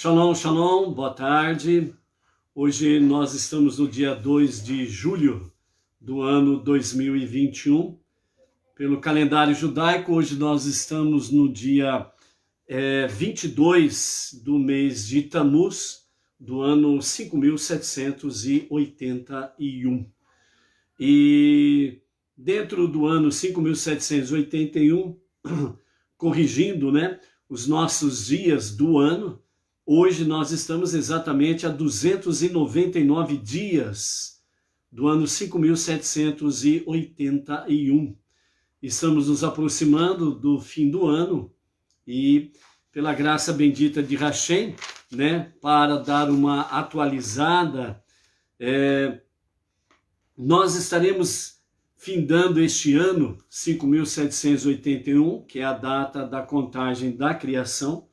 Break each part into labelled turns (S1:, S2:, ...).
S1: Shalom, shalom, boa tarde. Hoje nós estamos no dia 2 de julho do ano 2021. Pelo calendário judaico, hoje nós estamos no dia 22 do mês de Tammuz, do ano 5781. E dentro do ano 5781, corrigindo, os nossos dias do ano, hoje nós estamos exatamente a 299 dias do ano 5781. Estamos nos aproximando do fim do ano e, pela graça bendita de Hashem, para dar uma atualizada, nós estaremos findando este ano, 5781, que é a data da contagem da criação.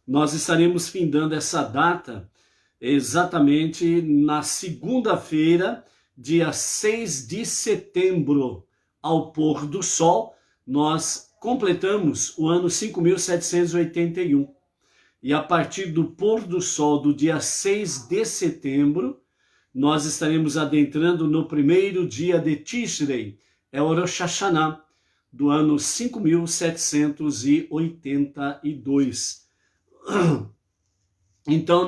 S1: Nós estaremos findando essa data exatamente na segunda-feira, dia 6 de setembro, ao pôr do sol, nós completamos o ano 5781. E a partir do pôr do sol do dia 6 de setembro, nós estaremos adentrando no primeiro dia de Tishrei, é o Rosh Hashanah, do ano 5782. Então,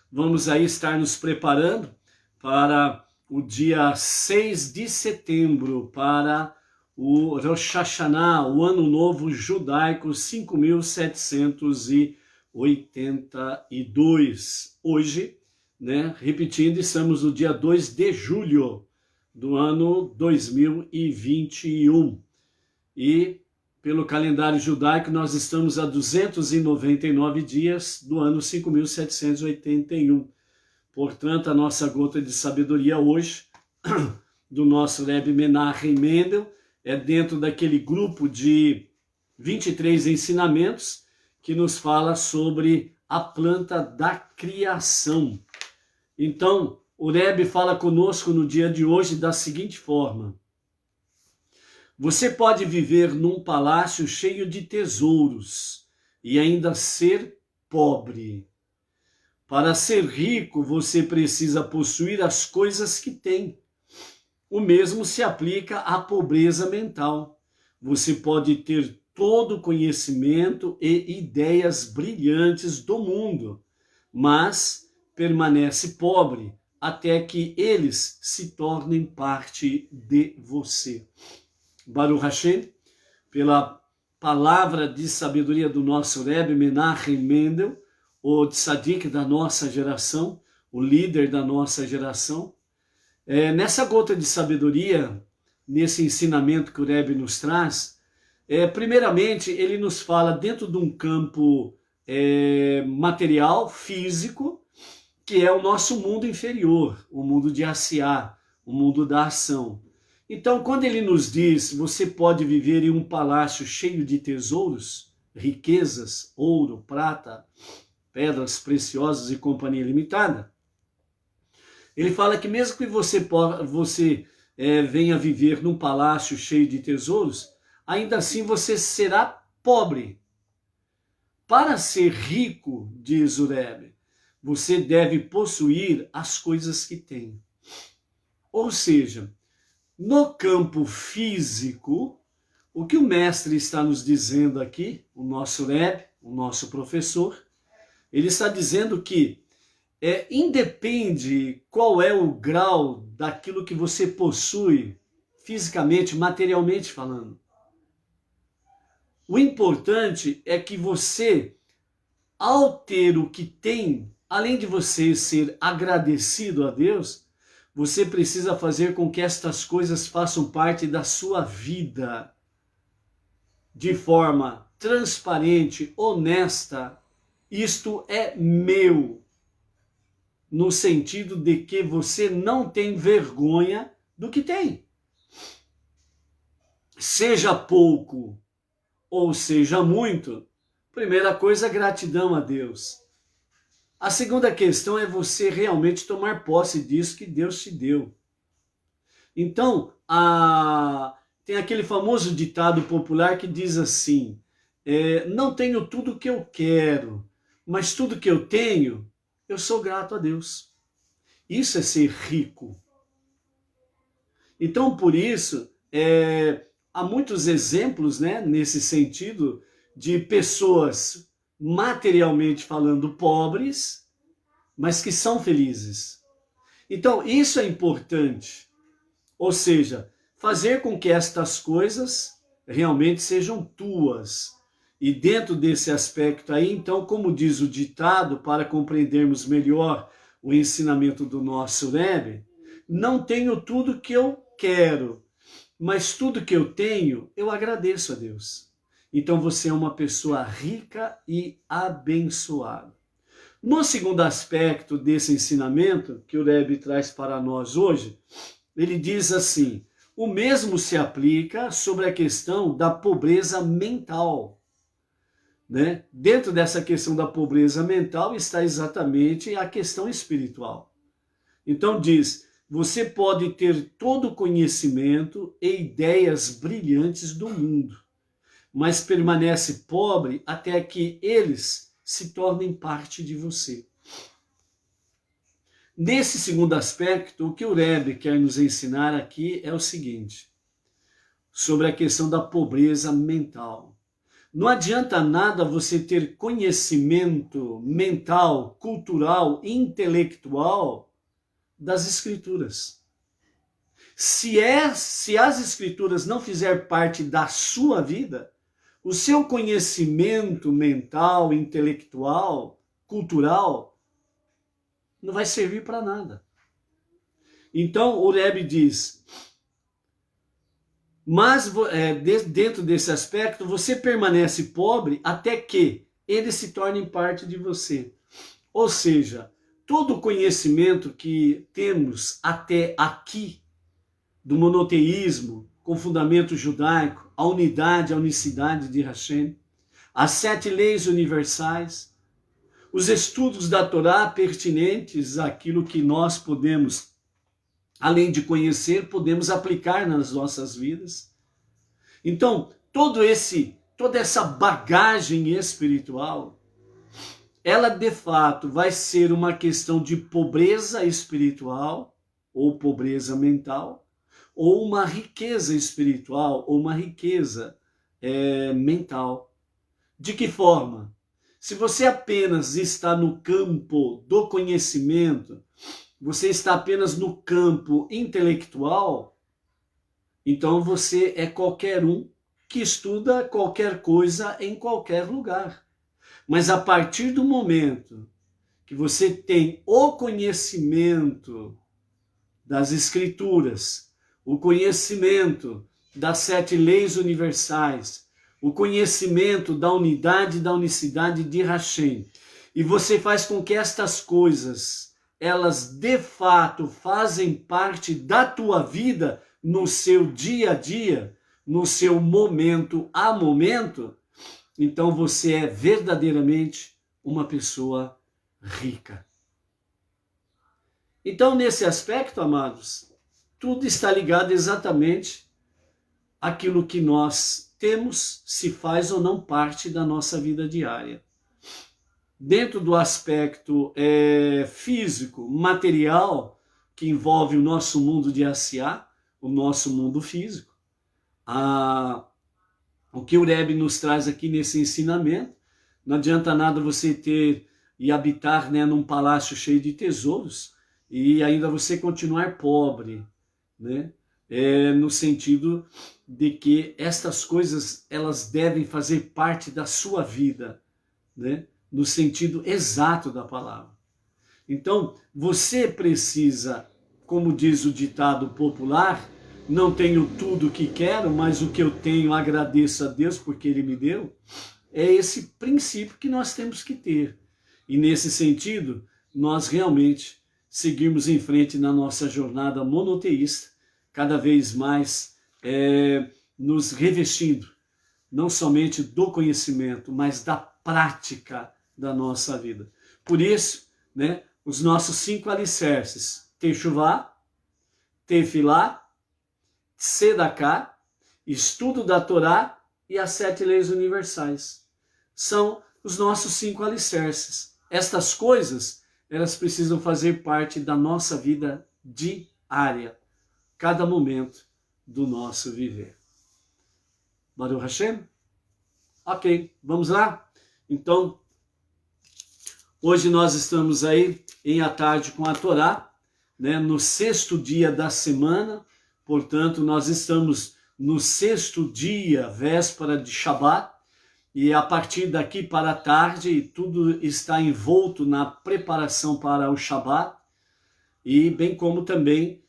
S1: vamos aí estar nos preparando para o dia 6 de setembro, para o Rosh Hashanah, o Ano Novo Judaico 5782. Hoje, repetindo, estamos no dia 2 de julho do ano 2021. E pelo calendário judaico, nós estamos a 299 dias do ano 5781. Portanto, a nossa gota de sabedoria hoje, do nosso Rebbe Menachem Mendel, é dentro daquele grupo de 23 ensinamentos que nos fala sobre a planta da criação. Então, o Rebbe fala conosco no dia de hoje da seguinte forma: você pode viver num palácio cheio de tesouros e ainda ser pobre. Para ser rico, você precisa possuir as coisas que tem. O mesmo se aplica à pobreza mental. Você pode ter todo o conhecimento e ideias brilhantes do mundo, mas permanece pobre até que eles se tornem parte de você. Baruch Hashem, pela palavra de sabedoria do nosso Rebbe Menachem Mendel, o tzadik da nossa geração, o líder da nossa geração, nessa gota de sabedoria, nesse ensinamento que o Rebbe nos traz, primeiramente ele nos fala dentro de um campo material, físico, que é o nosso mundo inferior, o mundo de Asiá, o mundo da ação. Então, quando ele nos diz, você pode viver em um palácio cheio de tesouros, riquezas, ouro, prata, pedras preciosas e companhia limitada, ele fala que mesmo que você venha viver num palácio cheio de tesouros, ainda assim você será pobre. Para ser rico, diz o Rebbe, você deve possuir as coisas que tem. Ou seja, no campo físico, o que o mestre está nos dizendo aqui, o nosso Rebbe, o nosso professor, ele está dizendo que independe qual é o grau daquilo que você possui, fisicamente, materialmente falando. O importante é que você, ao ter o que tem, além de você ser agradecido a Deus, você precisa fazer com que estas coisas façam parte da sua vida de forma transparente, honesta. Isto é meu, no sentido de que você não tem vergonha do que tem. Seja pouco ou seja muito, primeira coisa, gratidão a Deus. A segunda questão é você realmente tomar posse disso que Deus te deu. Então, tem aquele famoso ditado popular que diz assim, não tenho tudo o que eu quero, mas tudo que eu tenho, eu sou grato a Deus. Isso é ser rico. Então, por isso, há muitos exemplos, né, nesse sentido, de pessoas materialmente falando pobres, mas que são felizes. Então, isso é importante. Ou seja, fazer com que estas coisas realmente sejam tuas. E dentro desse aspecto aí, então, como diz o ditado, para compreendermos melhor o ensinamento do nosso Rebbe, não tenho tudo que eu quero, mas tudo que eu tenho, eu agradeço a Deus. Então você é uma pessoa rica e abençoada. No segundo aspecto desse ensinamento, que o Rebbe traz para nós hoje, ele diz assim: o mesmo se aplica sobre a questão da pobreza mental. Né? Dentro dessa questão da pobreza mental está exatamente a questão espiritual. Então diz, você pode ter todo o conhecimento e ideias brilhantes do mundo, mas permanece pobre até que eles se tornem parte de você. Nesse segundo aspecto, o que o Rebbe quer nos ensinar aqui é o seguinte, sobre a questão da pobreza mental. Não adianta nada você ter conhecimento mental, cultural, intelectual das Escrituras. Se as Escrituras não fizer parte da sua vida, o seu conhecimento mental, intelectual, cultural, não vai servir para nada. Então o Rebbe diz, mas dentro desse aspecto, você permanece pobre até que eles se tornem parte de você. Ou seja, todo o conhecimento que temos até aqui, do monoteísmo, com fundamento judaico, a unidade, a unicidade de Hashem, as 7 leis universais, os estudos da Torá pertinentes àquilo que nós podemos, além de conhecer, podemos aplicar nas nossas vidas. Então, toda essa bagagem espiritual, ela de fato vai ser uma questão de pobreza espiritual, ou pobreza mental, ou uma riqueza espiritual, ou uma riqueza mental. De que forma? Se você apenas está no campo do conhecimento, você está apenas no campo intelectual, então você é qualquer um que estuda qualquer coisa em qualquer lugar. Mas a partir do momento que você tem o conhecimento das Escrituras, o conhecimento das 7 leis universais, o conhecimento da unidade e da unicidade de Hashem, e você faz com que estas coisas, elas de fato fazem parte da tua vida, no seu dia a dia, no seu momento a momento, então você é verdadeiramente uma pessoa rica. Então, nesse aspecto, amados, tudo está ligado exatamente àquilo que nós temos, se faz ou não parte da nossa vida diária. Dentro do aspecto físico, material, que envolve o nosso mundo de Asiá, o nosso mundo físico, o que o Rebbe nos traz aqui nesse ensinamento, não adianta nada você ter e habitar, né, num palácio cheio de tesouros e ainda você continuar pobre, né? No sentido de que estas coisas elas devem fazer parte da sua vida, né? No sentido exato da palavra. Então, você precisa, como diz o ditado popular, não tenho tudo o que quero, mas o que eu tenho agradeço a Deus porque Ele me deu. É esse princípio que nós temos que ter. E nesse sentido, nós realmente seguirmos em frente na nossa jornada monoteísta, cada vez mais nos revestindo, não somente do conhecimento, mas da prática da nossa vida. Por isso, né, os nossos 5 alicerces, Techuvá, Tefilá, Sedaká, estudo da Torá e as 7 leis universais. São os nossos 5 alicerces. Estas coisas, elas precisam fazer parte da nossa vida diária, cada momento do nosso viver. Baruch Hashem? Ok, vamos lá? Então, hoje nós estamos aí em A Tarde com a Torá, né, no 6º dia da semana, portanto, nós estamos no 6º dia, véspera de Shabat, e a partir daqui para a tarde, tudo está envolto na preparação para o Shabat, e bem como também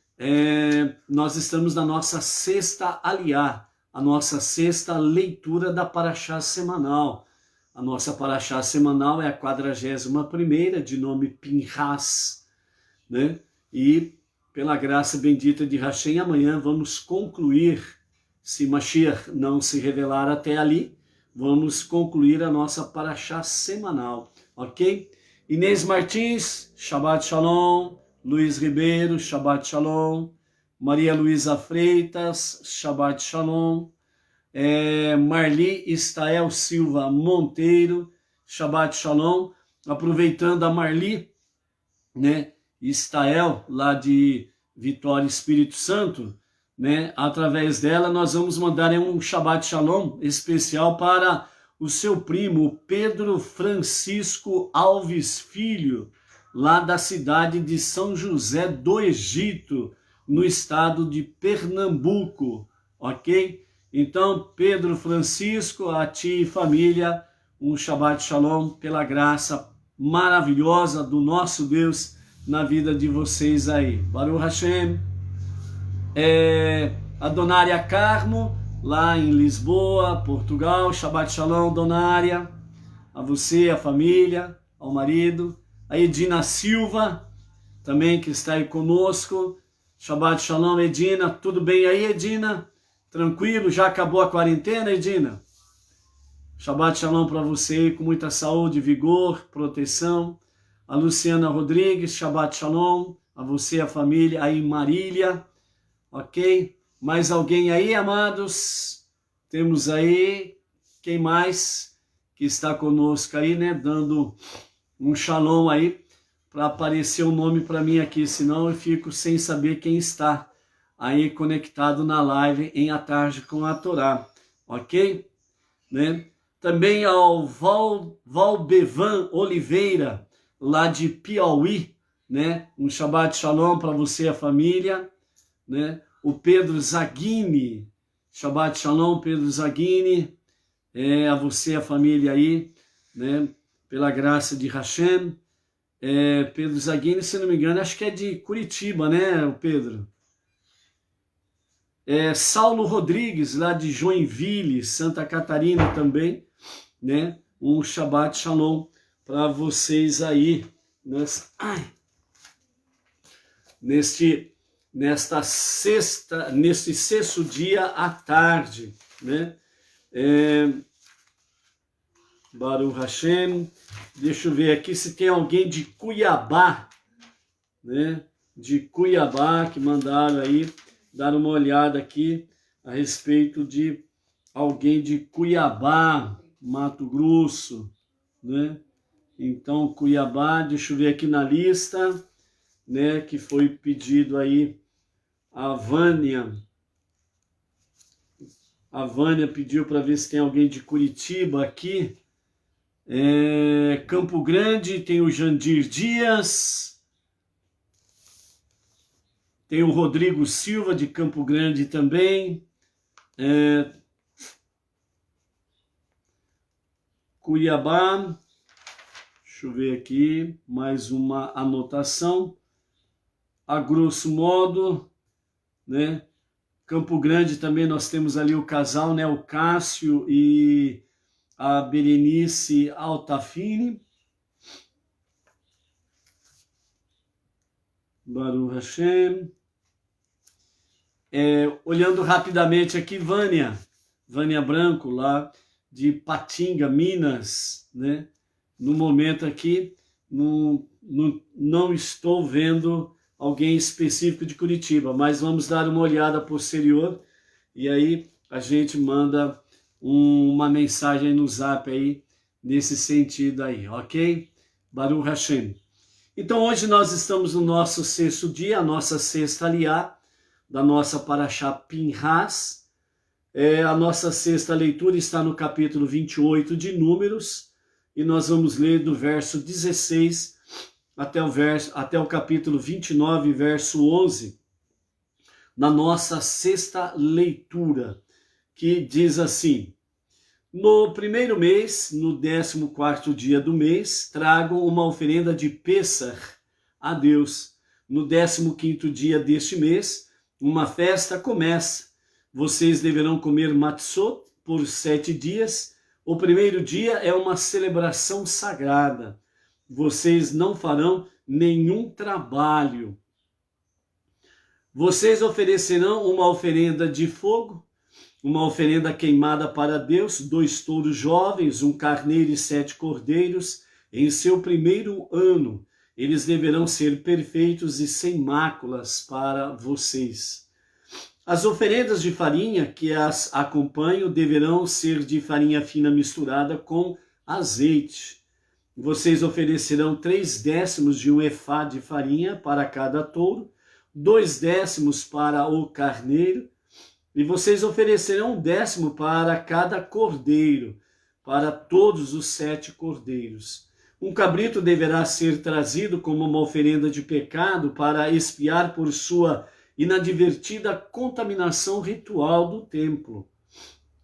S1: nós estamos na nossa 6ª Aliyá, a nossa 6ª leitura da Parashá semanal. A nossa Parashá semanal é a 41ª, de nome Pinhas, né? E pela graça bendita de Hashem, amanhã vamos concluir, se Mashiach não se revelar até ali, vamos concluir a nossa Parashá semanal, ok? Inês Martins, Shabbat Shalom. Luiz Ribeiro, Shabbat Shalom. Maria Luísa Freitas, Shabbat Shalom. Marli Estael Silva Monteiro, Shabbat Shalom. Aproveitando a Marli, né, Estael, lá de Vitória, Espírito Santo, né, através dela nós vamos mandar um Shabbat Shalom especial para o seu primo Pedro Francisco Alves Filho, lá da cidade de São José do Egito, no estado de Pernambuco, ok? Então, Pedro Francisco, a ti e família, um Shabbat Shalom pela graça maravilhosa do nosso Deus na vida de vocês aí. Baruch Hashem. A Donária Carmo, lá em Lisboa, Portugal, Shabbat Shalom, Donária, a você, a família, ao marido. A Edina Silva, também que está aí conosco. Shabbat Shalom, Edina. Tudo bem aí, Edina? Tranquilo? Já acabou a quarentena, Edina? Shabbat Shalom para você, com muita saúde, vigor, proteção. A Luciana Rodrigues, Shabbat Shalom. A você, a família, aí em Marília. Ok? Mais alguém aí, amados? Temos aí, quem mais que está conosco aí, né? Dando um shalom aí, para aparecer o nome para mim aqui, senão eu fico sem saber quem está aí conectado na live em A Tarde com a Torá, ok? Né? Também ao Valbevan Oliveira, lá de Piauí, né? Um Shabbat Shalom para você e a família, né? O Pedro Zaghini, Shabbat Shalom, Pedro Zaghini, a você e a família aí, né? Pela graça de Hashem. Pedro Zaghini, se não me engano, acho que é de Curitiba, né, o Pedro? Saulo Rodrigues, lá de Joinville, Santa Catarina também, né? Um Shabbat Shalom para vocês aí, neste 6º dia à tarde, né? Baruch Hashem. Deixa eu ver aqui se tem alguém de Cuiabá, né? De Cuiabá que mandaram aí, dar uma olhada aqui a respeito de alguém de Cuiabá, Mato Grosso, né? Então, Cuiabá, deixa eu ver aqui na lista, né? Que foi pedido aí, a Vânia. A Vânia pediu para ver se tem alguém de Curitiba aqui. Campo Grande, tem o Jandir Dias, tem o Rodrigo Silva de Campo Grande também, Cuiabá, deixa eu ver aqui, mais uma anotação, a grosso modo, né? Campo Grande também nós temos ali o casal, né? O Cássio e a Berenice Altafini. Baruch Hashem. Olhando rapidamente aqui, Vânia Branco, lá de Patinga, Minas, né? No momento aqui, não estou vendo alguém específico de Curitiba, mas vamos dar uma olhada posterior e aí a gente manda uma mensagem no zap aí, nesse sentido aí, ok? Baruch Hashem. Então hoje nós estamos no nosso sexto dia, a nossa sexta aliá, da nossa Parashá Pinhas. A nossa sexta leitura está no capítulo 28 de Números, e nós vamos ler do verso 16 até o capítulo 29, verso 11, na nossa sexta leitura, que diz assim: no primeiro mês, no 14º dia do mês, tragam uma oferenda de Pêssar a Deus. No 15º dia deste mês, uma festa começa. Vocês deverão comer matzot por 7 dias. O primeiro dia é uma celebração sagrada. Vocês não farão nenhum trabalho. Vocês oferecerão uma oferenda de fogo, uma oferenda queimada para Deus, 2 touros jovens, 1 carneiro e 7 cordeiros, em seu primeiro ano. Eles deverão ser perfeitos e sem máculas para vocês. As oferendas de farinha que as acompanham deverão ser de farinha fina misturada com azeite. Vocês oferecerão 3/10 de um efá de farinha para cada touro, 2/10 para o carneiro, e vocês oferecerão 1/10 para cada cordeiro, para todos os 7 cordeiros. Um cabrito deverá ser trazido como uma oferenda de pecado para expiar por sua inadvertida contaminação ritual do templo.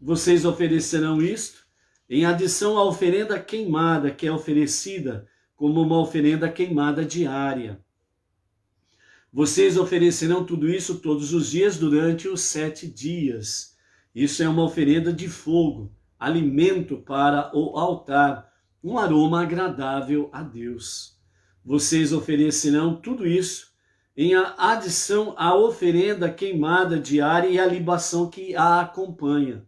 S1: Vocês oferecerão isto em adição à oferenda queimada, que é oferecida como uma oferenda queimada diária. Vocês oferecerão tudo isso todos os dias durante os 7 dias. Isso é uma oferenda de fogo, alimento para o altar, um aroma agradável a Deus. Vocês oferecerão tudo isso em adição à oferenda queimada diária e à libação que a acompanha.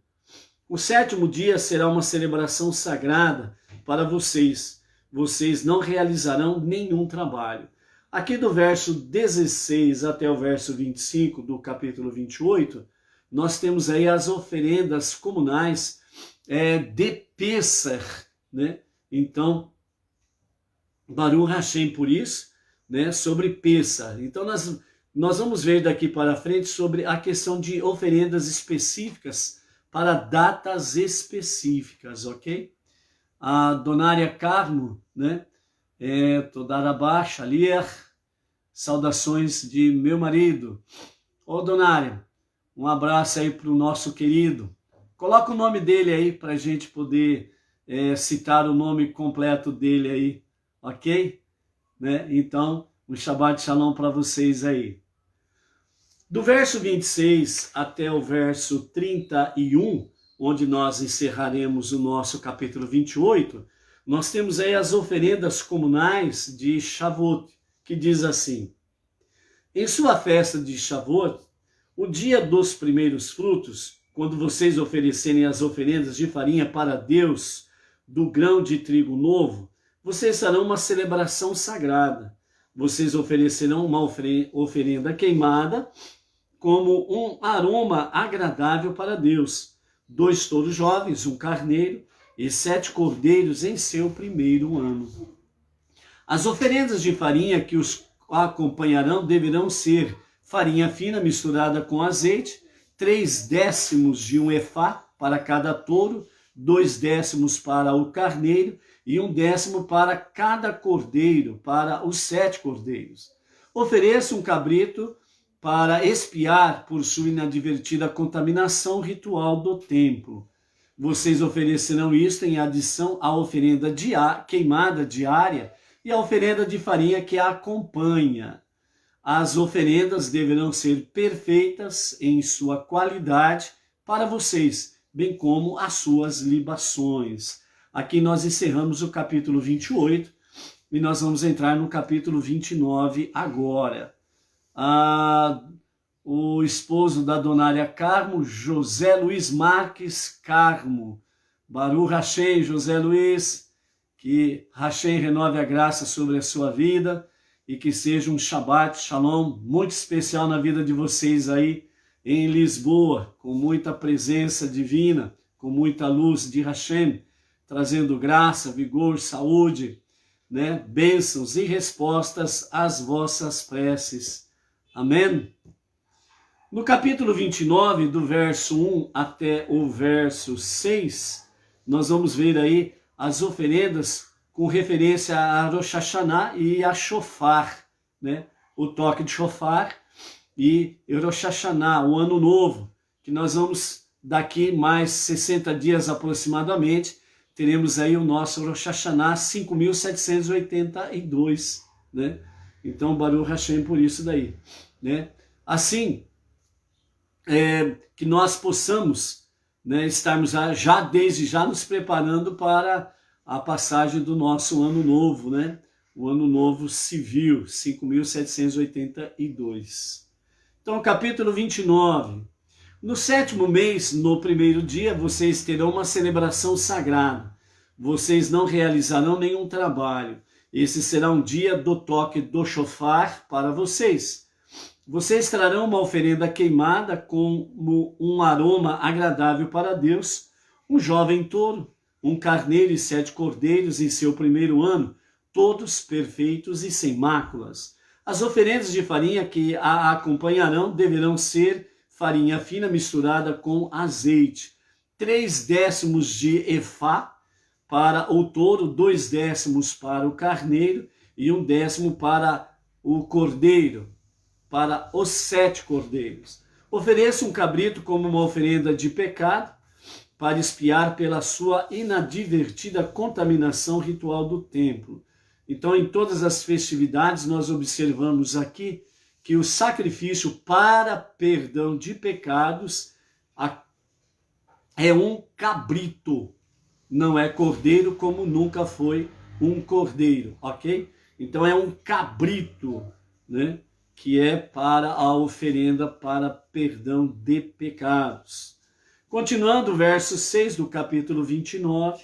S1: O 7º dia será uma celebração sagrada para vocês. Vocês não realizarão nenhum trabalho. Aqui do verso 16 até o verso 25 do capítulo 28, nós temos aí as oferendas comunais de Pêssar, né? Então, Baruch Hashem por isso, né? Sobre Pêssar. Então nós vamos ver daqui para frente sobre a questão de oferendas específicas para datas específicas, ok? A Donária Carmo, né? Todarabá, Shaliach, saudações de meu marido. Ô Donária, um abraço aí para o nosso querido. Coloca o nome dele aí para a gente poder citar o nome completo dele aí, ok? Né? Então, um Shabbat Shalom para vocês aí. Do verso 26 até o verso 31, onde nós encerraremos o nosso capítulo 28, nós temos aí as oferendas comunais de Shavuot, que diz assim: em sua festa de Shavuot, o dia dos primeiros frutos, quando vocês oferecerem as oferendas de farinha para Deus do grão de trigo novo, vocês farão uma celebração sagrada. Vocês oferecerão uma oferenda queimada como um aroma agradável para Deus. 2 touros jovens, 1 carneiro e 7 cordeiros em seu primeiro ano. As oferendas de farinha que os acompanharão deverão ser farinha fina misturada com azeite, 3/10 de um efá para cada touro, 2/10 para o carneiro e 1/10 para cada cordeiro, para os 7 cordeiros. Ofereça um cabrito para expiar por sua inadvertida contaminação ritual do templo. Vocês oferecerão isto em adição à oferenda queimada diária e à oferenda de farinha que a acompanha. As oferendas deverão ser perfeitas em sua qualidade para vocês, bem como as suas libações. Aqui nós encerramos o capítulo 28 e nós vamos entrar no capítulo 29 agora. O esposo da Donária Carmo, José Luiz Marques Carmo. Baruch Hashem, José Luiz, que Hashem renove a graça sobre a sua vida e que seja um Shabbat Shalom muito especial na vida de vocês aí em Lisboa, com muita presença divina, com muita luz de Hashem, trazendo graça, vigor, saúde, né? Bênçãos e respostas às vossas preces. Amém? No capítulo 29, do verso 1 até o verso 6, nós vamos ver aí as oferendas com referência a Rosh Hashanah e a Shofar, né? O toque de Shofar e Rosh Hashanah, o Ano Novo, que nós vamos, daqui mais 60 dias aproximadamente, teremos aí o nosso Rosh Hashanah 5.782, né? Então, Baruch Hashem por isso daí, né? Assim, que nós possamos, né, estarmos já desde já nos preparando para a passagem do nosso Ano Novo, né? O Ano Novo Civil, 5.782. Então, capítulo 29. No 7º mês, no 1º dia, vocês terão uma celebração sagrada. Vocês não realizarão nenhum trabalho. Esse será um dia do toque do shofar para vocês. Vocês trarão uma oferenda queimada como um aroma agradável para Deus, um jovem touro, um carneiro e 7 cordeiros em seu 1º ano, todos perfeitos e sem máculas. As oferendas de farinha que a acompanharão deverão ser farinha fina misturada com azeite, 3/10 de efá para o touro, 2/10 para o carneiro e 1/10 para o cordeiro, para os 7 cordeiros. Ofereça um cabrito como uma oferenda de pecado, para expiar pela sua inadvertida contaminação ritual do templo. Então, em todas as festividades, nós observamos aqui que o sacrifício para perdão de pecados é um cabrito, não é cordeiro como nunca foi um cordeiro, ok? Então é um cabrito, né? Que é para a oferenda para perdão de pecados. Continuando o verso 6 do capítulo 29,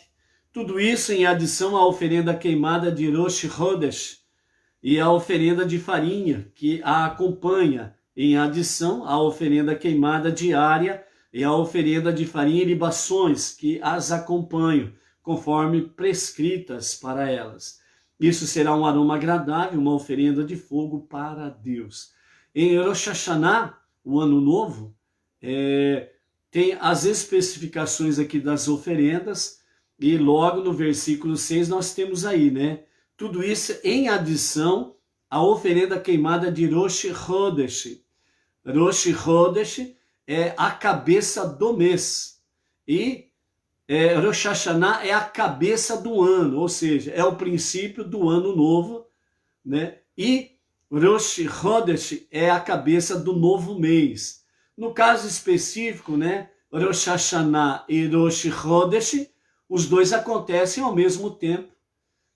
S1: tudo isso em adição à oferenda queimada de Rosh Chodesh e a oferenda de farinha que a acompanha, em adição à oferenda queimada diária e a oferenda de farinha e libações que as acompanham, conforme prescritas para elas. Isso será um aroma agradável, uma oferenda de fogo para Deus. Em Rosh Hashanah, o Ano Novo, tem as especificações aqui das oferendas, e logo no versículo 6 nós temos aí, né? Tudo isso em adição à oferenda queimada de Rosh Chodesh. Rosh Chodesh é a cabeça do mês. E Rosh Hashanah é a cabeça do ano, ou seja, é o princípio do ano novo, né? E Rosh Chodesh é a cabeça do novo mês. No caso específico, né, Rosh Hashanah e Rosh Chodesh, os dois acontecem ao mesmo tempo,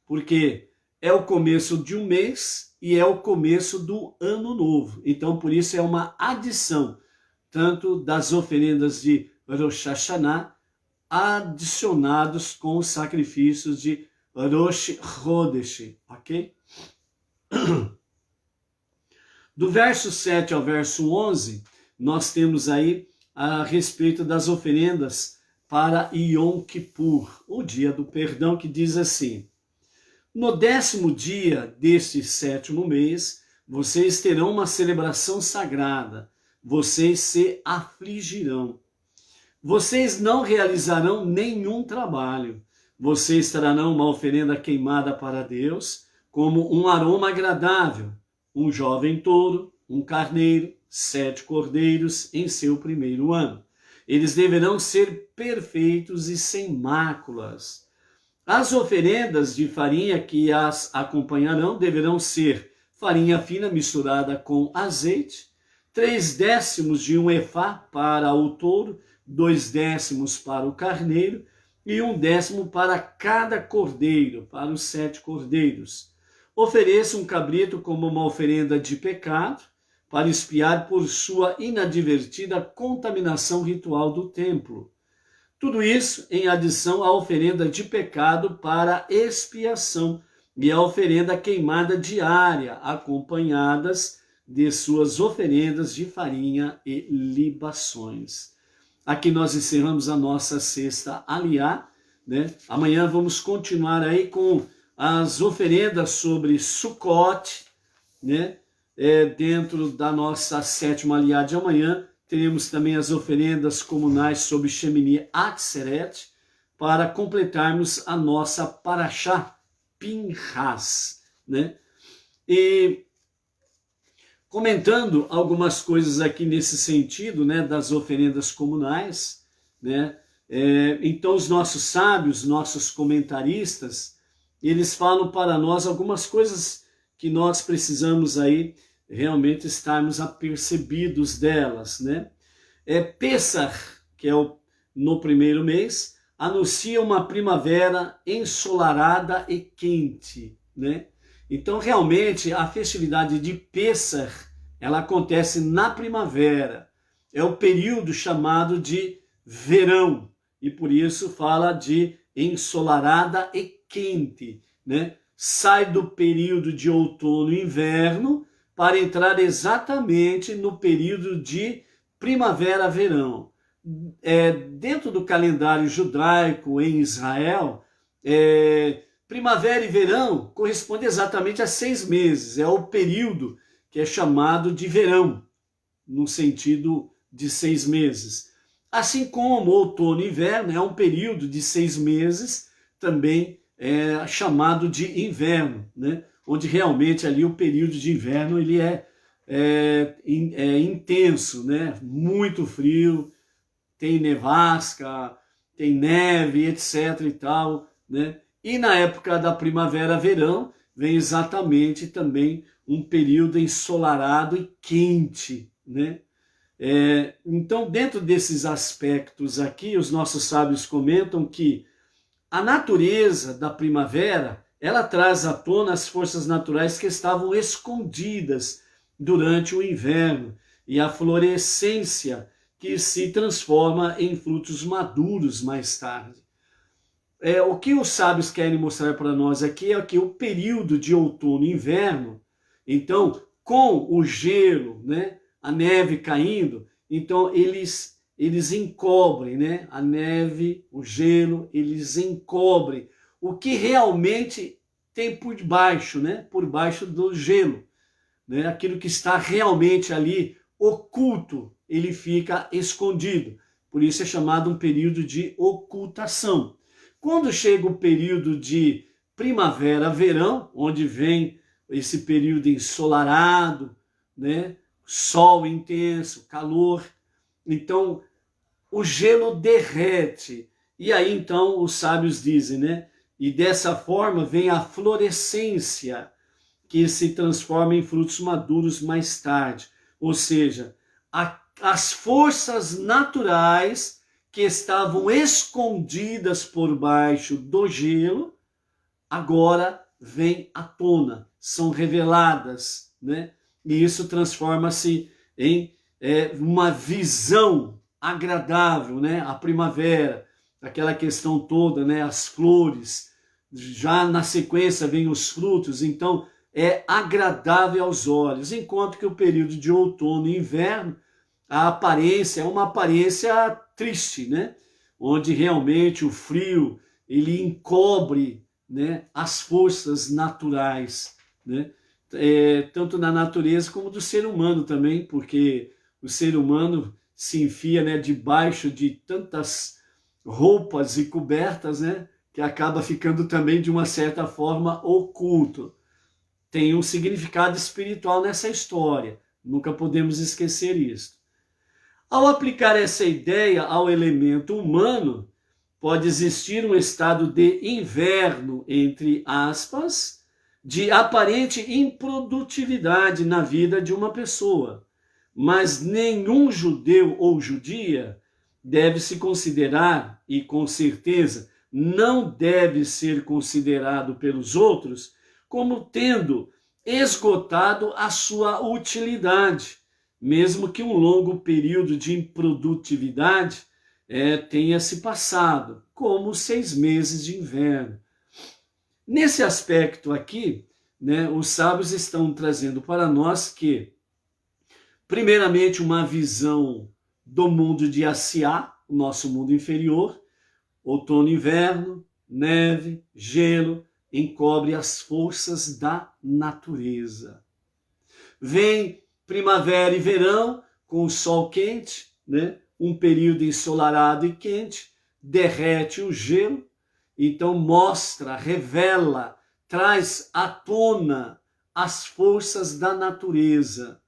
S1: porque é o começo de um mês e é o começo do ano novo. Então, por isso é uma adição, tanto das oferendas de Rosh Hashanah, adicionados com os sacrifícios de Rosh Chodesh, ok? Do verso 7 ao verso 11, nós temos aí a respeito das oferendas para Yom Kippur, o dia do perdão, que diz assim: no 10º dia deste 7º mês, vocês terão uma celebração sagrada, vocês se afligirão. Vocês não realizarão nenhum trabalho, vocês trarão uma oferenda queimada para Deus, como um aroma agradável, um jovem touro, um carneiro, 7 cordeiros em seu 1º ano. Eles deverão ser perfeitos e sem máculas. As oferendas de farinha que as acompanharão deverão ser farinha fina misturada com azeite, 3/10 de um efá para o touro, 2/10 para o carneiro e 1/10 para cada cordeiro, para os 7 cordeiros. Ofereça um cabrito como uma oferenda de pecado, para expiar por sua inadvertida contaminação ritual do templo. Tudo isso em adição à oferenda de pecado para expiação e à oferenda queimada diária, acompanhadas de suas oferendas de farinha e libações. Aqui nós encerramos a nossa sexta aliá, né? Amanhã vamos continuar aí com as oferendas sobre Sukkot, né? Dentro da nossa sétima aliá de amanhã, teremos também as oferendas comunais sobre Shemini Atzeret, para completarmos a nossa Parashá Pinhas, né? E comentando algumas coisas aqui nesse sentido, né, das oferendas comunais, né? Então os nossos sábios, nossos comentaristas, eles falam para nós algumas coisas que nós precisamos aí realmente estarmos apercebidos delas, né? Pessach, que é no primeiro mês, anuncia uma primavera ensolarada e quente, né? Então, realmente, a festividade de Pessach, ela acontece na primavera. É o período chamado de verão, e por isso fala de ensolarada e quente, né? Sai do período de outono e inverno para entrar exatamente no período de primavera-verão. Dentro do calendário judaico em Israel, primavera e verão corresponde exatamente a 6 meses. É o período que é chamado de verão, no sentido de 6 meses. Assim como outono e inverno é um período de 6 meses, também é chamado de inverno, né? Onde realmente ali o período de inverno ele é intenso, né? Muito frio, tem nevasca, tem neve, etc. e tal, né? E na época da primavera-verão vem exatamente também um período ensolarado e quente, né? Então, dentro desses aspectos aqui, os nossos sábios comentam que a natureza da primavera, ela traz à tona as forças naturais que estavam escondidas durante o inverno e a florescência que se transforma em frutos maduros mais tarde. O que os sábios querem mostrar para nós aqui é que o período de outono e inverno, então, com o gelo, né, a neve caindo, então eles encobrem, né, a neve, o gelo, eles encobrem o que realmente tem por baixo, né, por baixo do gelo, né, aquilo que está realmente ali oculto, ele fica escondido. Por isso é chamado um período de ocultação. Quando chega o período de primavera-verão, onde vem esse período ensolarado, né, sol intenso, calor, então o gelo derrete. E aí então os sábios dizem, né, e dessa forma vem a florescência, que se transforma em frutos maduros mais tarde. Ou seja, as forças naturais que estavam escondidas por baixo do gelo, agora vêm à tona, são reveladas, né? E isso transforma-se em uma visão agradável, né? A primavera, aquela questão toda, né? As flores, já na sequência vem os frutos, então é agradável aos olhos, enquanto que o período de outono e inverno, a aparência é uma aparência triste, né? Onde realmente o frio, ele encobre, né, as forças naturais, né? Tanto na natureza como do ser humano também, porque o ser humano se enfia, né, debaixo de tantas roupas e cobertas, né, que acaba ficando também de uma certa forma oculto. Tem um significado espiritual nessa história, nunca podemos esquecer isso. Ao aplicar essa ideia ao elemento humano, pode existir um estado de inverno, entre aspas, de aparente improdutividade na vida de uma pessoa. Mas nenhum judeu ou judia deve se considerar, e com certeza não deve ser considerado pelos outros, como tendo esgotado a sua utilidade, mesmo que um longo período de improdutividade tenha se passado, como 6 meses de inverno. Nesse aspecto aqui, né, os sábios estão trazendo para nós que, primeiramente, uma visão do mundo de Asiá, o nosso mundo inferior, Outono e inverno, neve, gelo, encobre as forças da natureza. Vem primavera e verão com o sol quente, né? Um período ensolarado e quente, derrete o gelo, então mostra, revela, traz à tona as forças da natureza,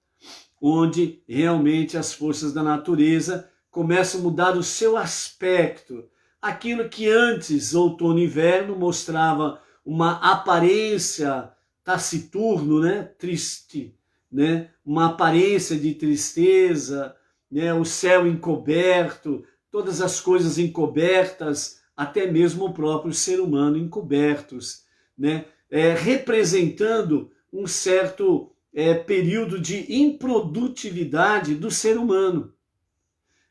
S1: onde realmente as forças da natureza começam a mudar o seu aspecto. Aquilo que antes, outono e inverno, mostrava uma aparência taciturno, né? Triste, né? Uma aparência de tristeza, né? O céu encoberto, todas as coisas encobertas, até mesmo o próprio ser humano encobertos, né? Representando um certo período de improdutividade do ser humano.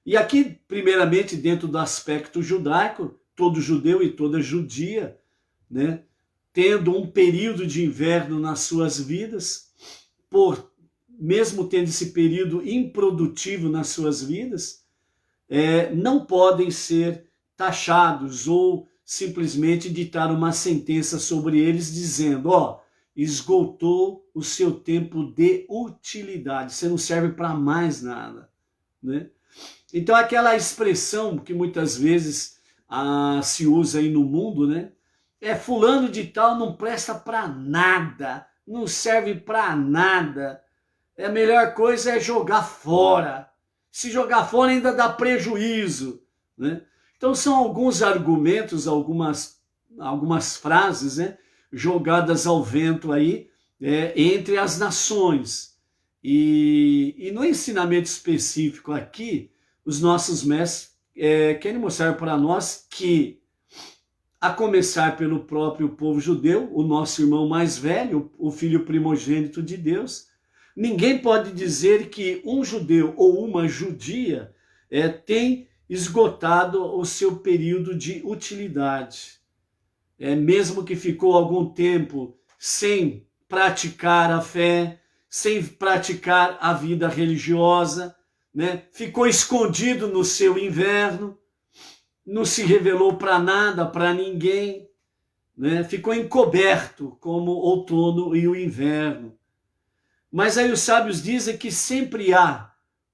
S1: E aqui, primeiramente, dentro do aspecto judaico, todo judeu e toda judia, né, tendo um período de inverno nas suas vidas, mesmo tendo esse período improdutivo nas suas vidas, não podem ser taxados ou simplesmente ditar uma sentença sobre eles dizendo, esgotou o seu tempo de utilidade, você não serve para mais nada, né? Então aquela expressão que muitas vezes se usa aí no mundo, né? Fulano de tal não presta para nada, não serve para nada. A melhor coisa é jogar fora. Se jogar fora ainda dá prejuízo, né? Então são alguns argumentos, algumas frases, né, jogadas ao vento aí entre as nações. E no ensinamento específico aqui, os nossos mestres querem mostrar para nós que, a começar pelo próprio povo judeu, o nosso irmão mais velho, o filho primogênito de Deus, ninguém pode dizer que um judeu ou uma judia tem esgotado o seu período de utilidade. Mesmo que ficou algum tempo sem praticar a fé, sem praticar a vida religiosa, né? Ficou escondido no seu inverno, não se revelou para nada, para ninguém, né? Ficou encoberto como o outono e o inverno. Mas aí os sábios dizem que sempre há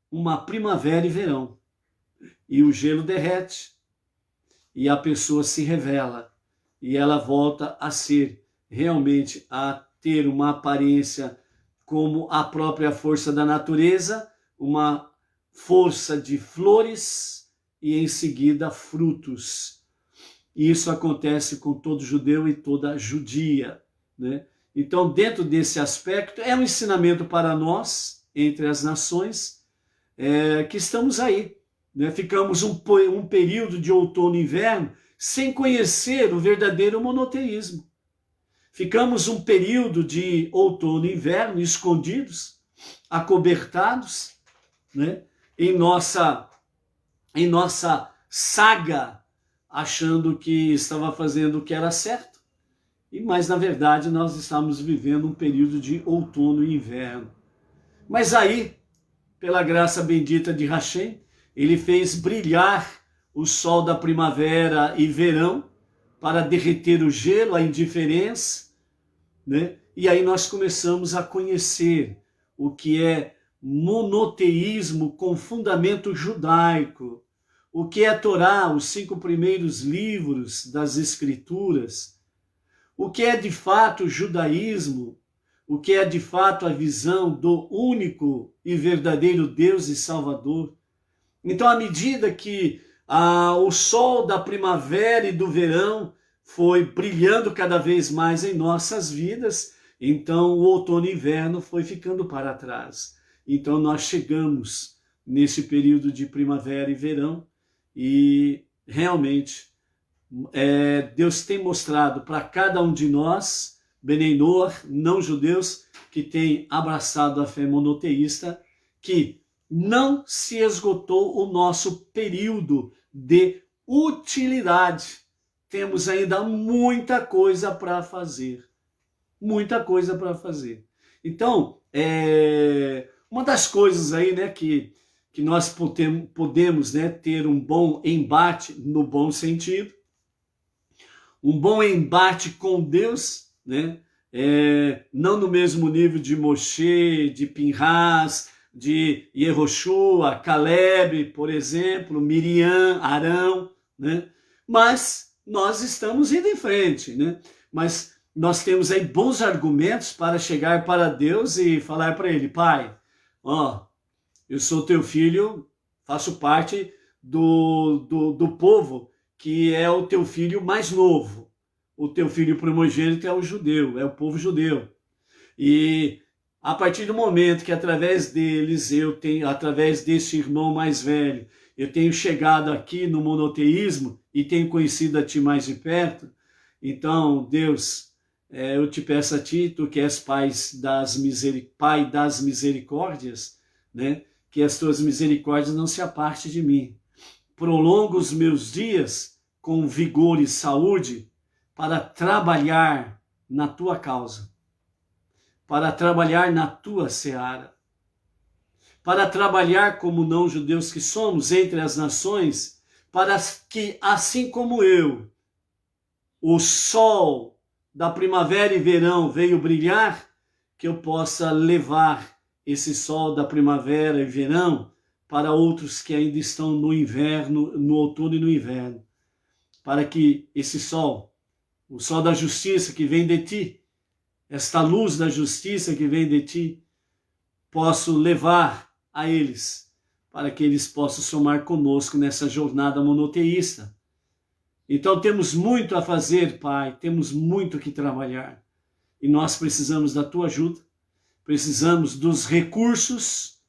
S1: uma primavera e verão, e o gelo derrete, e a pessoa se revela, e ela volta a ser, realmente, a ter uma aparência como a própria força da natureza, uma força de flores e em seguida frutos. E isso acontece com todo judeu e toda judia, né? Então, dentro desse aspecto, é um ensinamento para nós, entre as nações, que estamos aí, né? Ficamos um período de outono e inverno sem conhecer o verdadeiro monoteísmo. Ficamos um período de outono e inverno escondidos, acobertados, né? Em nossa saga, achando que estava fazendo o que era certo, mas na verdade nós estamos vivendo um período de outono e inverno. Mas aí, pela graça bendita de Hashem, ele fez brilhar o sol da primavera e verão para derreter o gelo, a indiferença, né? E aí nós começamos a conhecer o que é monoteísmo com fundamento judaico, o que é a Torá, os 5 primeiros livros das Escrituras, o que é de fato o judaísmo, o que é de fato a visão do único e verdadeiro Deus e Salvador. Então, à medida que o sol da primavera e do verão foi brilhando cada vez mais em nossas vidas, então o outono e inverno foi ficando para trás. Então nós chegamos nesse período de primavera e verão e realmente Deus tem mostrado para cada um de nós, Benei Noach, não judeus, que tem abraçado a fé monoteísta, que não se esgotou o nosso período de utilidade. Temos ainda muita coisa para fazer. Muita coisa para fazer. Então, uma das coisas aí, né, que nós podemos, né, ter um bom embate, no bom sentido, um bom embate com Deus, né? Não no mesmo nível de Moshe, de Pinhas, de Yehoshua, Caleb, por exemplo, Miriam, Arão, né? Mas nós estamos indo em frente, né? Mas nós temos aí bons argumentos para chegar para Deus e falar para ele: Pai, ó, eu sou teu filho, faço parte do povo que é o teu filho mais novo. O teu filho primogênito é o judeu, é o povo judeu. E a partir do momento que através deles através desse irmão mais velho, eu tenho chegado aqui no monoteísmo e tenho conhecido a ti mais de perto, então, Deus, eu te peço a ti, tu que és Pai das misericórdias, né? Que as tuas misericórdias não se apartem de mim. Prolonga os meus dias com vigor e saúde para trabalhar na tua causa, para trabalhar na tua seara, para trabalhar como não-judeus que somos entre as nações, para que, assim como eu, o sol da primavera e verão veio brilhar, que eu possa levar esse sol da primavera e verão para outros que ainda estão no inverno, no outono e no inverno, para que esse sol, o sol da justiça que vem de ti, esta luz da justiça que vem de ti, posso levar a eles, para que eles possam somar conosco nessa jornada monoteísta. Então temos muito a fazer, Pai, temos muito que trabalhar, e nós precisamos da tua ajuda, precisamos dos recursos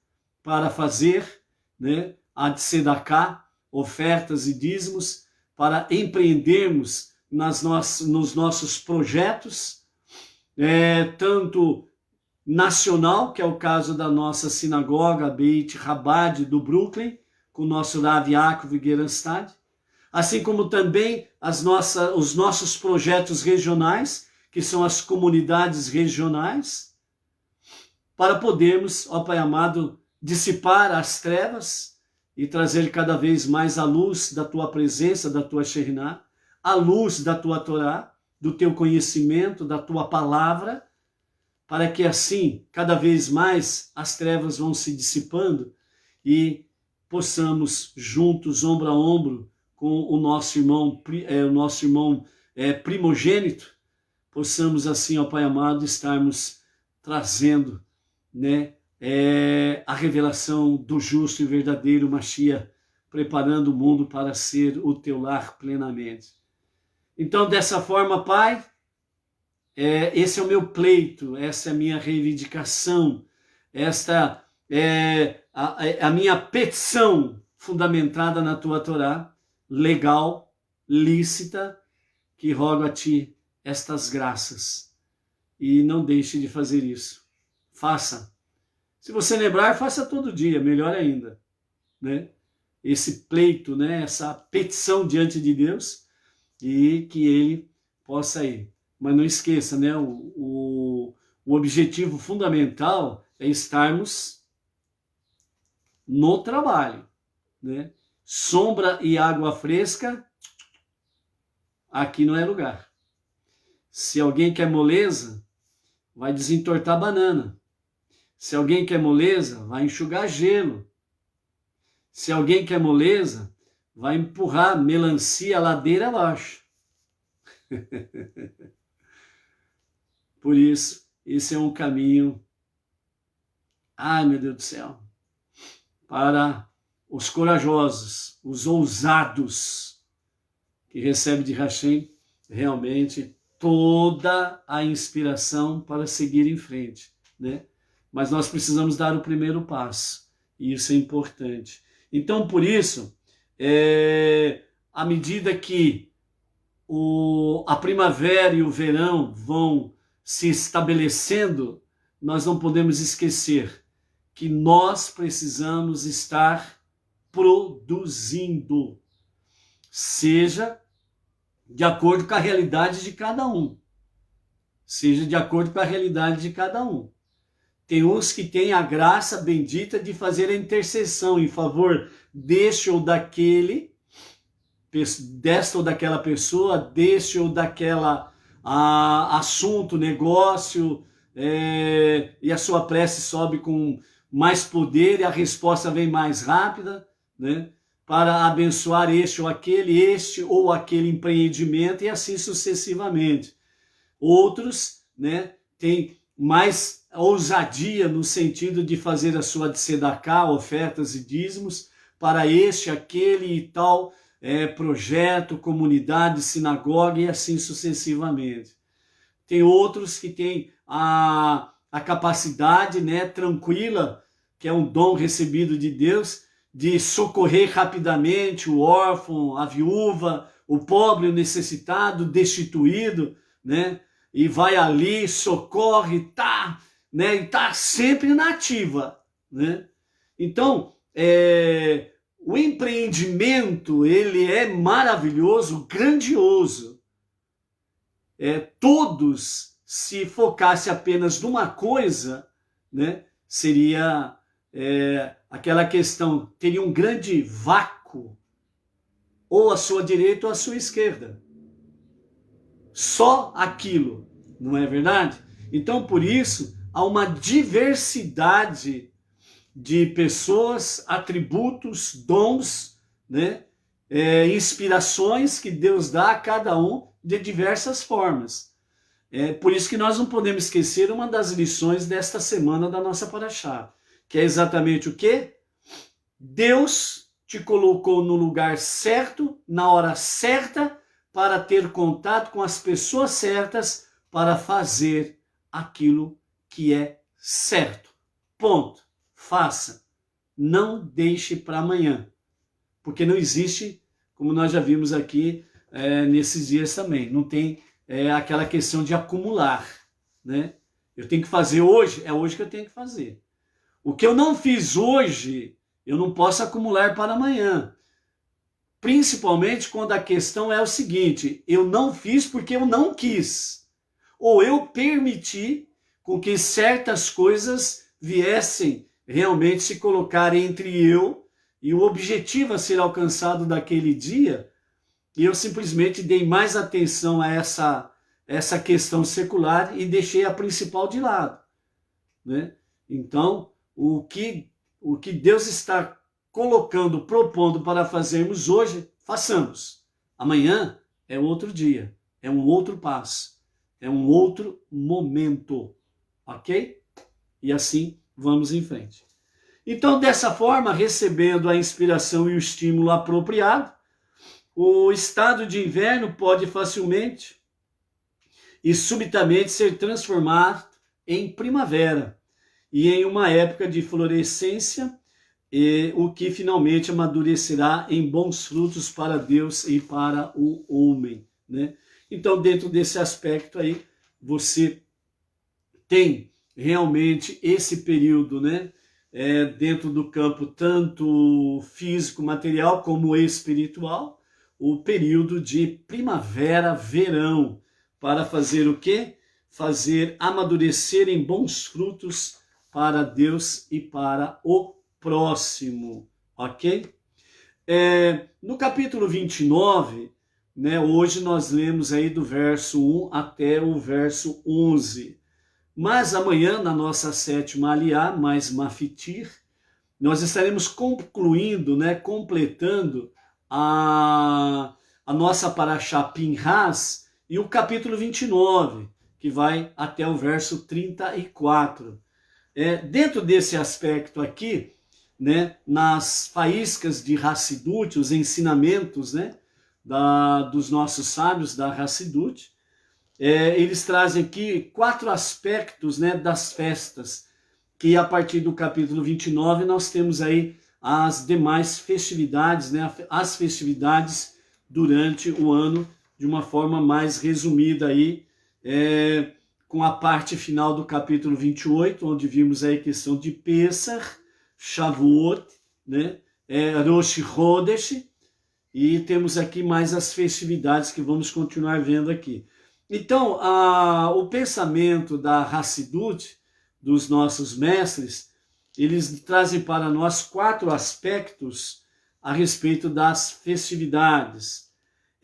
S1: para fazer, né, a tzedakah, ofertas e dízimos, para empreendermos nos nossos projetos, tanto nacional, que é o caso da nossa sinagoga Beit Chabad do Brooklyn, com o nosso Rav Yaakov Gerenstad, assim como também os nossos projetos regionais, que são as comunidades regionais, para podermos, ó Pai amado, dissipar as trevas e trazer cada vez mais a luz da tua presença, da tua Shekhinah, a luz da tua Torá, do teu conhecimento, da tua palavra, para que assim, cada vez mais, as trevas vão se dissipando e possamos, juntos, ombro a ombro, com o nosso irmão primogênito, possamos assim, ó Pai amado, estarmos trazendo, né, a revelação do justo e verdadeiro Mashiach, preparando o mundo para ser o teu lar plenamente. Então, dessa forma, Pai, esse é o meu pleito, essa é a minha reivindicação, esta é a minha petição fundamentada na tua Torá, legal, lícita, que rogo a ti estas graças. E não deixe de fazer isso. Faça. Se você lembrar, faça todo dia, melhor ainda, né? Esse pleito, né? Essa petição diante de Deus, e que ele possa ir. Mas não esqueça, né? O objetivo fundamental é estarmos no trabalho, né? Sombra e água fresca, aqui não é lugar. Se alguém quer moleza, vai desentortar banana. Se alguém quer moleza, vai enxugar gelo. Se alguém quer moleza, vai empurrar melancia ladeira abaixo. Por isso, esse é um caminho, ai meu Deus do céu, para os corajosos, os ousados, que recebem de Hashem realmente toda a inspiração para seguir em frente, né? Mas nós precisamos dar o primeiro passo, e isso é importante. Então, por isso, à medida que a primavera e o verão vão se estabelecendo, nós não podemos esquecer que nós precisamos estar produzindo, seja de acordo com a realidade de cada um. Seja de acordo com a realidade de cada um. Tem uns que têm a graça bendita de fazer a intercessão em favor deste ou daquele, desta ou daquela pessoa, deste ou daquela assunto, negócio, e a sua prece sobe com mais poder e a resposta vem mais rápida, né? Para abençoar este ou aquele empreendimento e assim sucessivamente. Outros, né, têm mais ousadia no sentido de fazer a sua tzedakah, ofertas e dízimos, para este, aquele e tal projeto, comunidade, sinagoga e assim sucessivamente. Tem outros que têm a capacidade, né, tranquila, que é um dom recebido de Deus, de socorrer rapidamente o órfão, a viúva, o pobre, o necessitado, o destituído, né? E vai ali, socorre, né? E tá sempre na ativa, né? Então, o empreendimento, ele é maravilhoso, grandioso. Todos, se focasse apenas numa coisa, né? Seria aquela questão, teria um grande vácuo, ou à sua direita ou à sua esquerda. Só aquilo, não é verdade? Então, por isso, há uma diversidade de pessoas, atributos, dons, né? Inspirações que Deus dá a cada um de diversas formas. Por isso que nós não podemos esquecer uma das lições desta semana da nossa Paraxá, que é exatamente o quê? Deus te colocou no lugar certo, na hora certa, para ter contato com as pessoas certas, para fazer aquilo que é certo. Ponto. Faça. Não deixe para amanhã. Porque não existe, como nós já vimos aqui nesses dias também, não tem aquela questão de acumular, né? Eu tenho que fazer hoje, é hoje que eu tenho que fazer. O que eu não fiz hoje, eu não posso acumular para amanhã. Principalmente quando a questão é o seguinte, eu não fiz porque eu não quis. Ou eu permiti com que certas coisas viessem realmente se colocar entre eu e o objetivo a ser alcançado daquele dia, e eu simplesmente dei mais atenção a essa questão secular e deixei a principal de lado, né? Então, o que Deus está colocando, propondo para fazermos hoje, façamos. Amanhã é outro dia, é um outro passo, é um outro momento, ok? E assim vamos em frente. Então, dessa forma, recebendo a inspiração e o estímulo apropriado, o estado de inverno pode facilmente e subitamente ser transformado em primavera e em uma época de florescência, o que finalmente amadurecerá em bons frutos para Deus e para o homem, né? Então, dentro desse aspecto aí, você tem realmente esse período, né? Dentro do campo tanto físico, material, como espiritual, o período de primavera, verão, para fazer o quê? Fazer amadurecer em bons frutos para Deus e para o próximo, ok? No capítulo 29, né, hoje nós lemos aí do verso 1 até o verso 11. Mas amanhã, na nossa sétima aliá, mais Mafitir, nós estaremos concluindo, né, completando a nossa Paraxá Pinhas e o capítulo 29, que vai até o verso 34. Dentro desse aspecto aqui, né, nas faíscas de Hassidut, os ensinamentos, né, dos nossos sábios da Hassidut, eles trazem aqui 4 aspectos, né, das festas, que a partir do capítulo 29 nós temos aí as demais festividades, né, as festividades durante o ano, de uma forma mais resumida aí, com a parte final do capítulo 28, onde vimos aí a questão de Pesach, Shavuot, né, Rosh Chodesh, e temos aqui mais as festividades que vamos continuar vendo aqui. Então, o pensamento da Hassidut, dos nossos mestres, eles trazem para nós 4 aspectos a respeito das festividades.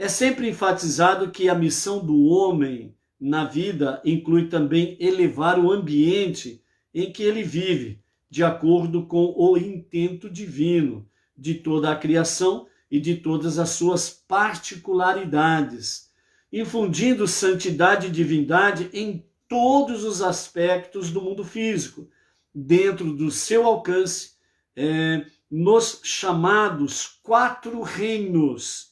S1: É sempre enfatizado que a missão do homem na vida inclui também elevar o ambiente em que ele vive, de acordo com o intento divino de toda a criação e de todas as suas particularidades, infundindo santidade e divindade em todos os aspectos do mundo físico, dentro do seu alcance, nos chamados 4 reinos.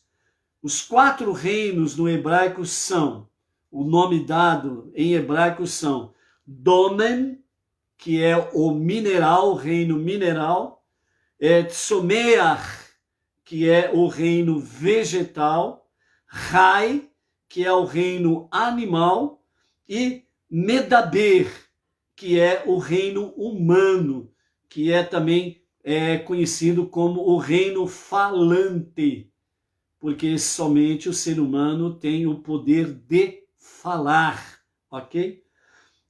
S1: Os 4 reinos no hebraico são, o nome dado em hebraico são Domen, que é o mineral, o reino mineral, Tsomeach, que é o reino vegetal, Rai, que é o reino animal, e Medaber, que é o reino humano, que é também conhecido como o reino falante, porque somente o ser humano tem o poder de falar, ok?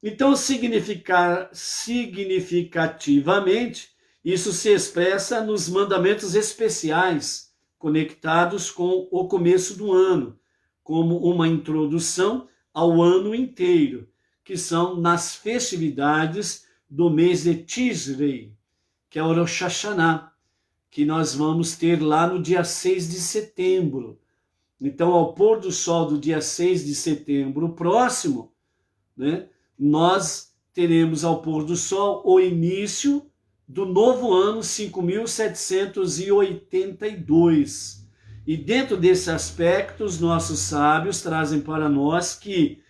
S1: Então, significativamente, isso se expressa nos mandamentos especiais conectados com o começo do ano, como uma introdução ao ano inteiro, que são nas festividades do mês de Tishrei, que é o Rosh Hashanah, que nós vamos ter lá no dia 6 de setembro. Então, ao pôr do sol do dia 6 de setembro próximo, né, nós teremos ao pôr do sol o início do novo ano 5.782. E dentro desse aspecto, os nossos sábios trazem para nós que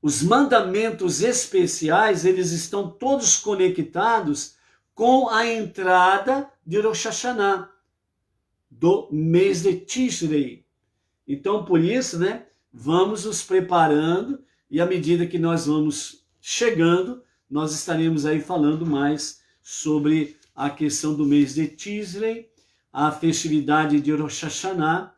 S1: os mandamentos especiais, eles estão todos conectados com a entrada de Rosh Hashanah, do mês de Tishrei. Então, por isso, né, vamos nos preparando e à medida que nós vamos chegando, nós estaremos aí falando mais sobre a questão do mês de Tishrei, a festividade de Rosh Hashanah,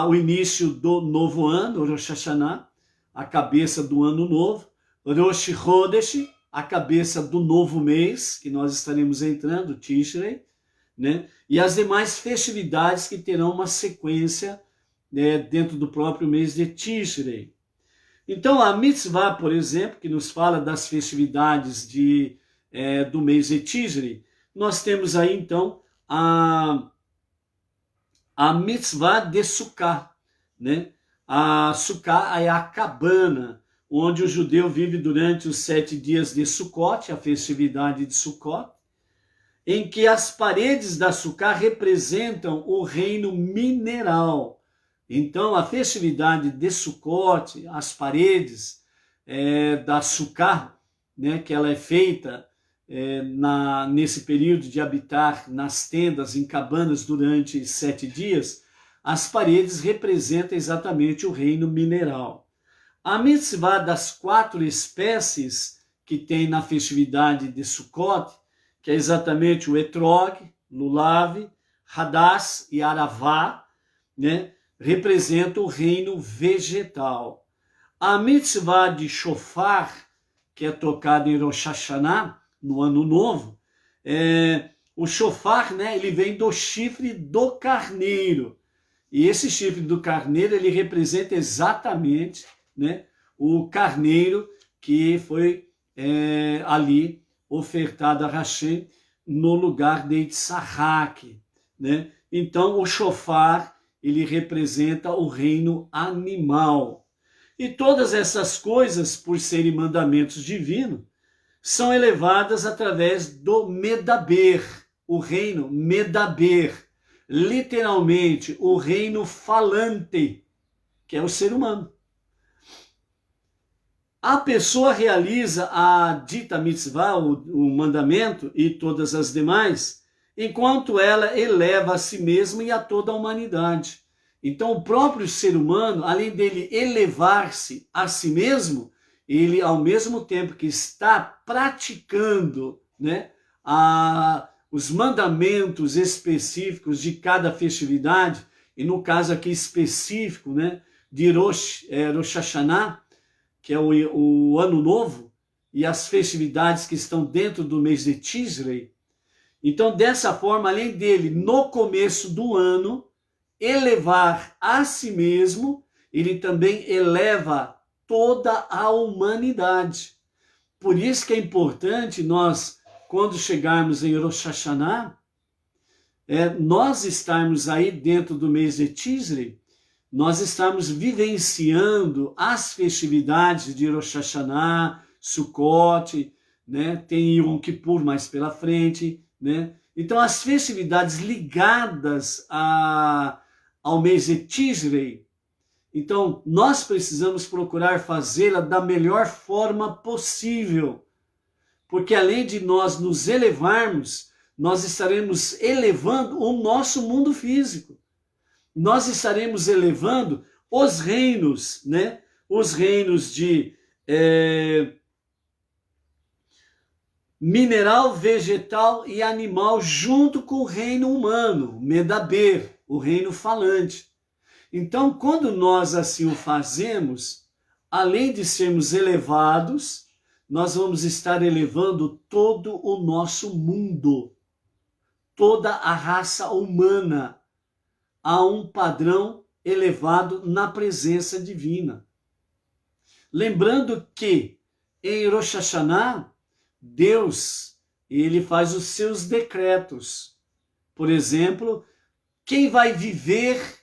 S1: o início do novo ano, Rosh Hashanah, a cabeça do ano novo, Rosh Chodesh, a cabeça do novo mês, que nós estaremos entrando, Tishrei, né? E as demais festividades que terão uma sequência, né, dentro do próprio mês de Tishrei. Então, a mitzvah, por exemplo, que nos fala das festividades do mês de Tishrei, nós temos aí, então, a mitzvah de Sukkah, né? A Sukkah é a cabana, onde o judeu vive durante os 7 dias de Sukkot, a festividade de Sukkot, em que as paredes da Sukkah representam o reino mineral. Então, a festividade de Sukkot, as paredes da Sukkah, né, que ela é feita nesse período de habitar nas tendas, em cabanas durante 7 dias, as paredes representam exatamente o reino mineral. A mitzvah das 4 espécies que tem na festividade de Sukkot, que é exatamente o etrog, lulav, hadass e aravá, né, representa o reino vegetal. A mitzvah de shofar, que é tocada em Rosh Hashanah, no ano novo, o shofar, né, ele vem do chifre do carneiro. E esse chifre do carneiro, ele representa exatamente, né, o carneiro que foi ali ofertado a Hashem no lugar de Itzhak, né? Então, o shofar, ele representa o reino animal. E todas essas coisas, por serem mandamentos divinos, são elevadas através do Medaber, o reino Medaber, literalmente o reino falante, que é o ser humano. A pessoa realiza a dita mitzvah, o mandamento e todas as demais, enquanto ela eleva a si mesma e a toda a humanidade. Então, o próprio ser humano, além dele elevar-se a si mesmo, ele, ao mesmo tempo que está praticando, né, os mandamentos específicos de cada festividade, e no caso aqui específico, né, de Rosh Hashanah, que é o ano novo, e as festividades que estão dentro do mês de Tishrei. Então, dessa forma, além dele, no começo do ano, elevar a si mesmo, ele também eleva toda a humanidade. Por isso que é importante nós, quando chegarmos em Rosh Hashanah, nós estarmos aí dentro do mês de Tishrei, nós estamos vivenciando as festividades de Rosh Hashanah, Sukkot, né? Tem Yom Kippur mais pela frente, né? Então as festividades ligadas ao mês de Tishrei, então nós precisamos procurar fazê-la da melhor forma possível, porque além de nós nos elevarmos, nós estaremos elevando o nosso mundo físico. Nós estaremos elevando os reinos, né? Os reinos de mineral, vegetal e animal, junto com o reino humano, Medaber, o reino falante. Então, quando nós assim o fazemos, além de sermos elevados, nós vamos estar elevando todo o nosso mundo, toda a raça humana, a um padrão elevado na presença divina. Lembrando que em Rosh Hashanah, Deus, ele faz os seus decretos. Por exemplo, quem vai viver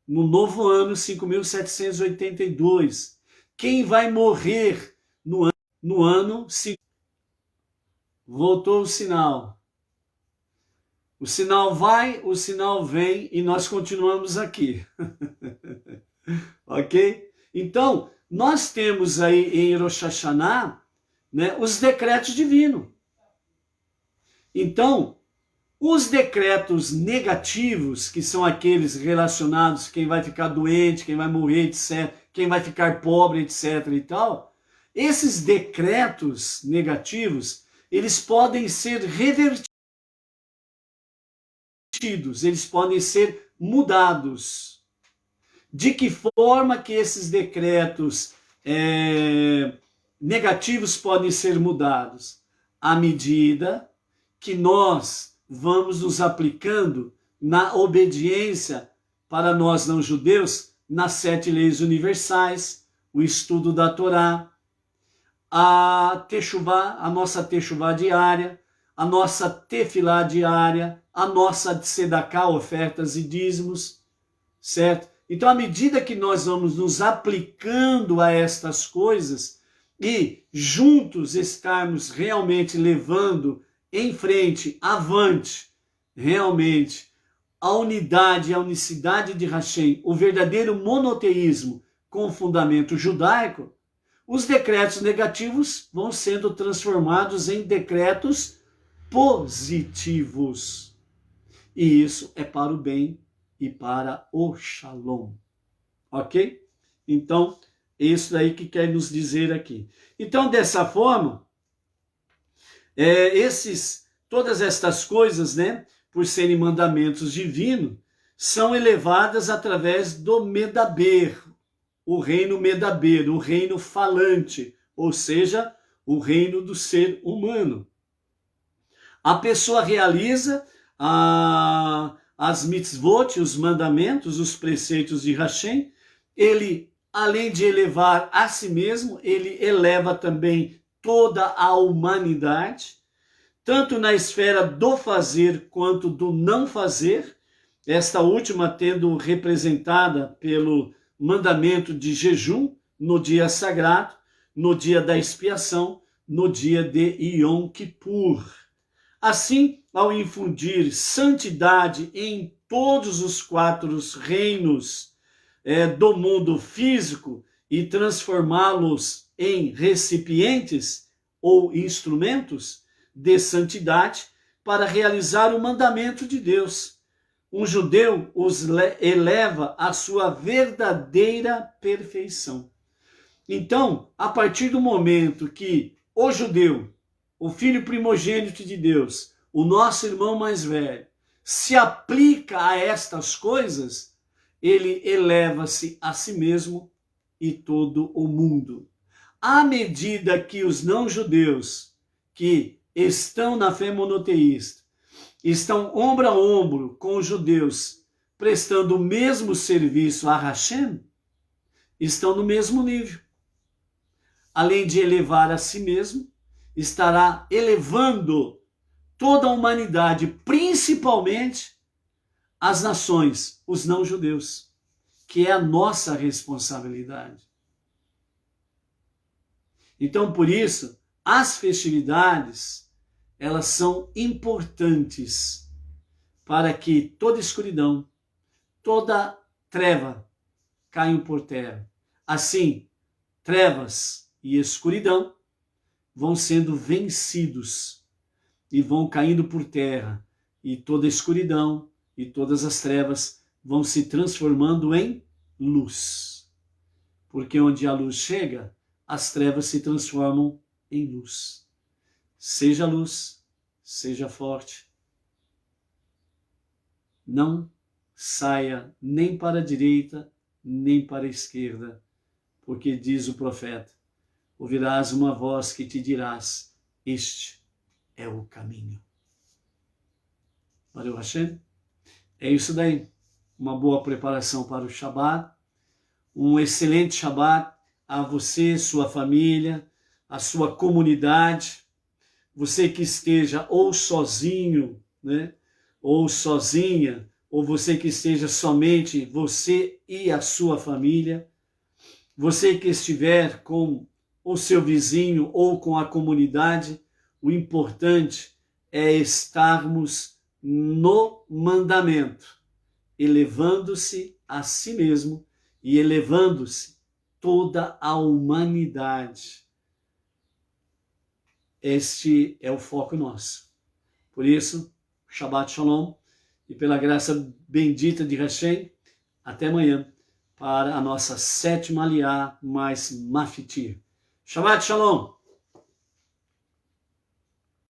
S1: no novo ano 5.782? Quem vai morrer no ano... Voltou o sinal. O sinal vai, o sinal vem e nós continuamos aqui. Ok? Então, nós temos aí em Rosh Hashanah, né, os decretos divinos. Então, os decretos negativos, que são aqueles relacionados, quem vai ficar doente, quem vai morrer, etc., quem vai ficar pobre, etc. e tal, esses decretos negativos, eles podem ser revertidos, eles podem ser mudados. De que forma que esses decretos negativos podem ser mudados? À medida que nós vamos nos aplicando na obediência para nós não judeus, nas 7 leis universais, o estudo da Torá, a Teshuvá, a nossa Teshuvá diária, a nossa Tefilá diária, a nossa Tzedaká, ofertas e dízimos, certo? Então, à medida que nós vamos nos aplicando a estas coisas e juntos estarmos realmente levando em frente, avante, realmente, a unidade e a unicidade de Hashem, o verdadeiro monoteísmo com fundamento judaico, os decretos negativos vão sendo transformados em decretos positivos. E isso é para o bem e para o Shalom. Ok? Então, isso daí que quer nos dizer aqui. Então, dessa forma, todas estas coisas, né, por serem mandamentos divinos, são elevadas através do Medaber, o reino Medaber, o reino falante, ou seja, o reino do ser humano. A pessoa realiza as mitzvot, os mandamentos, os preceitos de Hashem. Ele, além de elevar a si mesmo, ele eleva também toda a humanidade, tanto na esfera do fazer quanto do não fazer, esta última tendo representada pelo mandamento de jejum no dia sagrado, no dia da expiação, no dia de Yom Kippur. Assim, ao infundir santidade em todos os 4 reinos do mundo físico e transformá-los em recipientes ou instrumentos de santidade para realizar o mandamento de Deus, um judeu os eleva à sua verdadeira perfeição. Então, a partir do momento que o judeu, o filho primogênito de Deus, o nosso irmão mais velho, se aplica a estas coisas, ele eleva-se a si mesmo e todo o mundo. À medida que os não-judeus, que estão na fé monoteísta, estão ombro a ombro com os judeus prestando o mesmo serviço a Hashem, estão no mesmo nível. Além de elevar a si mesmo, estará elevando toda a humanidade, principalmente as nações, os não-judeus, que é a nossa responsabilidade. Então, por isso, as festividades, elas são importantes para que toda escuridão, toda treva caiam por terra. Assim, trevas e escuridão vão sendo vencidos e vão caindo por terra, e toda escuridão e todas as trevas vão se transformando em luz. Porque onde a luz chega, as trevas se transformam em luz. Seja luz, seja forte. Não saia nem para a direita, nem para a esquerda, porque diz o profeta, ouvirás uma voz que te dirás, este é o caminho. Valeu, Hashem? É isso daí. Uma boa preparação para o Shabat. Um excelente Shabat a você, sua família, a sua comunidade. Você que esteja ou sozinho, né? Ou sozinha, ou você que esteja somente você e a sua família. Você que estiver com o seu vizinho ou com a comunidade, o importante é estarmos no mandamento, elevando-se a si mesmo e elevando-se toda a humanidade. Este é o foco nosso. Por isso, Shabbat Shalom, e pela graça bendita de Hashem, até amanhã, para a nossa 7ª Aliá mais Mafitir. Shabbat Shalom!